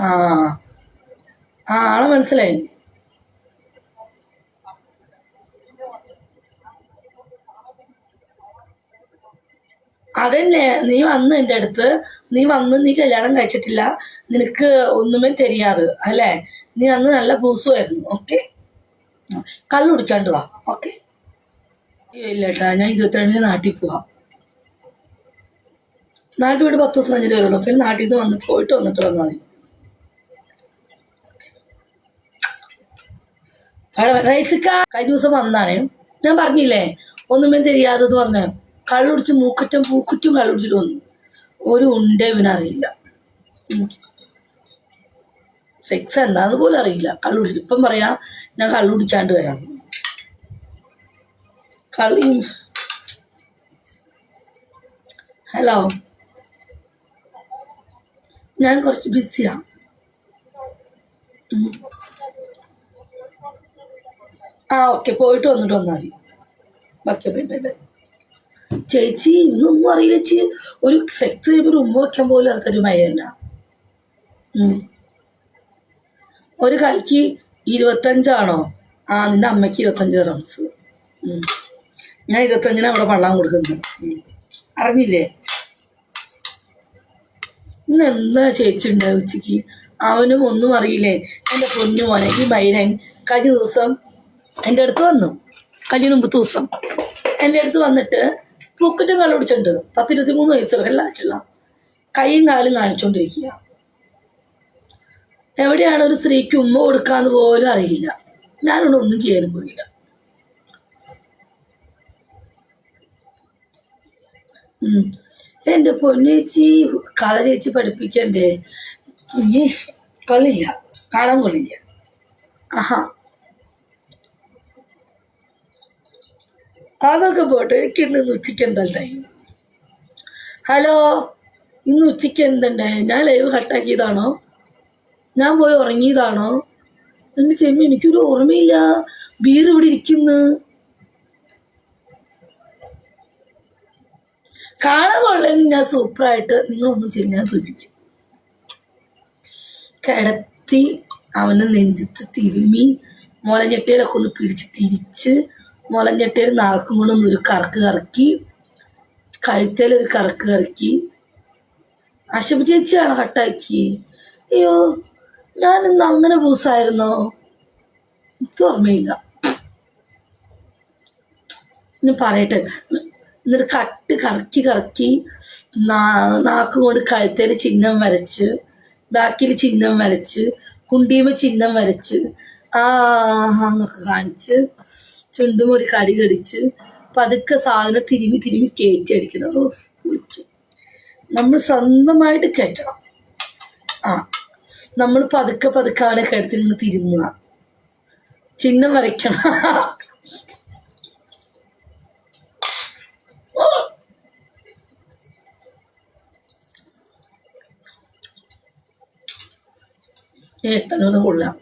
ആ ആ ആളെ മനസ്സിലായി. അതന്നെ നീ വന്ന് എൻ്റെ അടുത്ത്, നീ കല്യാണം കഴിച്ചിട്ടില്ല, നിനക്ക് ഒന്നുമേ தெரியாது അല്ലേ? നീ അന്ന് നല്ല പൂസുമായിരുന്നു. ഓക്കെ, കള്ളു കുടിക്കാണ്ട് വാ. ഓക്കെ. ഇല്ല കേട്ടാ, ഞാൻ 22 നാട്ടിൽ പോവാം. നാട്ടിൽ പോയിട്ട് 10 ദിവസം കഴിഞ്ഞിട്ട് വരുള്ളൂ. പിന്നെ നാട്ടിൽ നിന്ന് വന്നിട്ട് വന്നിട്ട് വന്നാൽ മതി. റൈസിക്ക കഴിഞ്ഞ ദിവസം വന്നാണേ, ഞാൻ പറഞ്ഞില്ലേ ഒന്നുമേ தெரியாതെന്ന് പറഞ്ഞ, കള്ളുടിച്ച് പൂക്കുറ്റും കള്ളുടിച്ചിട്ട് വന്നു. ഒരു ഉണ്ടേ ഇവനറിയില്ല. സെക്സ് എന്താന്ന് പോലും അറിയില്ല. കള്ളുടിച്ചിട്ട് ഇപ്പം പറയാ ഞാൻ കള്ളു കുടിക്കാണ്ട് വരാം. കളി. ഹലോ, ഞാൻ കുറച്ച് ബിസിയാ. ആ ഓക്കെ, പോയിട്ട് വന്നിട്ട് വന്നാൽ മതി. Okay, bye bye bye. ചേച്ചി ഇന്നൊന്നും അറിയില്ല ചേച്ചി. ഒരു സെക്സ് ചെയ്യുമ്പോൾ ഒരു ഉമ്മ വയ്ക്കാൻ പോലും ആൾക്കൊരു മയല്ല. ഒരു കളിക്ക് 25 ആ, നിന്റെ അമ്മയ്ക്ക് 25 റൺസ്. ഞാൻ 25 അവിടെ പള്ളാൻ കൊടുക്കുന്നത്. അറിഞ്ഞില്ലേ? ഇന്ന് എന്താ ചേച്ചി ഉണ്ടാവും ഉച്ചക്ക്? അവനും ഒന്നും അറിയില്ലേ? എൻ്റെ പൊന്നു മോനെ, ഈ ബൈരൻ കഴിഞ്ഞ ദിവസം എൻ്റെ അടുത്ത് വന്നു. കഴിഞ്ഞ മുമ്പത്തെ ദിവസം എൻ്റെ അടുത്ത് വന്നിട്ട് പൂക്കറ്റും കള്ളു പിടിച്ചിട്ടുണ്ട്. 10-23 വയസ്സുള്ള കൈയും കാലും കാണിച്ചോണ്ടിരിക്കുക. എവിടെയാണ് ഒരു സ്ത്രീക്ക് ഉമ്മ കൊടുക്കാന്ന് പോലും അറിയില്ല. ഞാനോട് ഒന്നും ചെയ്യാനും പോയില്ല. എൻ്റെ പൊന്നേച്ചി, കഥ ചേച്ചി പഠിപ്പിക്കണ്ടേ? ഈ കൊള്ളില്ല, കാണാൻ കൊള്ളില്ല. ആഹാ, അതൊക്കെ പോട്ടെ. എനിക്ക് ഇന്ന് ഉച്ചയ്ക്ക് എന്താണ്ടായി? ഹലോ, ഇന്ന് ഉച്ചയ്ക്ക് എന്തുണ്ടായി? ഞാൻ ലൈവ് കട്ടാക്കിയതാണോ? ഞാൻ പോയി ഉറങ്ങിയതാണോ? എൻ്റെ ചെമ്മി, എനിക്കൊരു ഓർമ്മയില്ല. ബീർ ഇവിടെ ഇരിക്കുന്നു. കാണാൻ കൊള്ളെങ്കിൽ ഞാൻ സൂപ്പറായിട്ട് നിങ്ങളൊന്നും ചെയ്ത് ഞാൻ സൂചിപ്പിക്കും. കിടത്തി അവനെ നെഞ്ചത്ത് തിരുമ്മി മുലഞ്ഞെട്ടയിലൊക്കെ ഒന്ന് പിടിച്ച് തിരിച്ച്, മുലഞ്ഞെട്ടയിൽ നാക്കും കൊണ്ടൊന്നൊരു കറക്ക് കറക്കി, കഴുത്തേലൊരു കറക്ക് കറക്കി. അശബ് ചേച്ചിയാണോ കട്ടാക്കി? അയ്യോ, ഞാനിന്ന് അങ്ങനെ പൂസായിരുന്നോ? എനിക്ക് ഓർമ്മയില്ല. ഞാൻ പറയട്ടെ. എന്നിട്ട് കറക്കി കറക്കി നാക്കും കൊണ്ട് കഴുത്തേൽ ചിഹ്നം വരച്ച്, ബാക്കിൽ ചിഹ്നം വരച്ച്, കുണ്ടിയുമ്പോൾ ചിഹ്നം വരച്ച്, എന്നൊക്കെ കാണിച്ച്, ചുണ്ടും ഒരു കടി കടിച്ച് പതുക്കെ സാധനം തിരുമ്മി തിരുമ്മി കയറ്റി അടിക്കണം. നമ്മൾ സ്വന്തമായിട്ട് കയറ്റണം. നമ്മൾ പതുക്കെ പതുക്കെ അവനെ കിടത്തി നിന്ന് തിരുമ്മുക, ചിഹ്നം വരയ്ക്കണം. തലൊന്ന് കൊള്ളാം.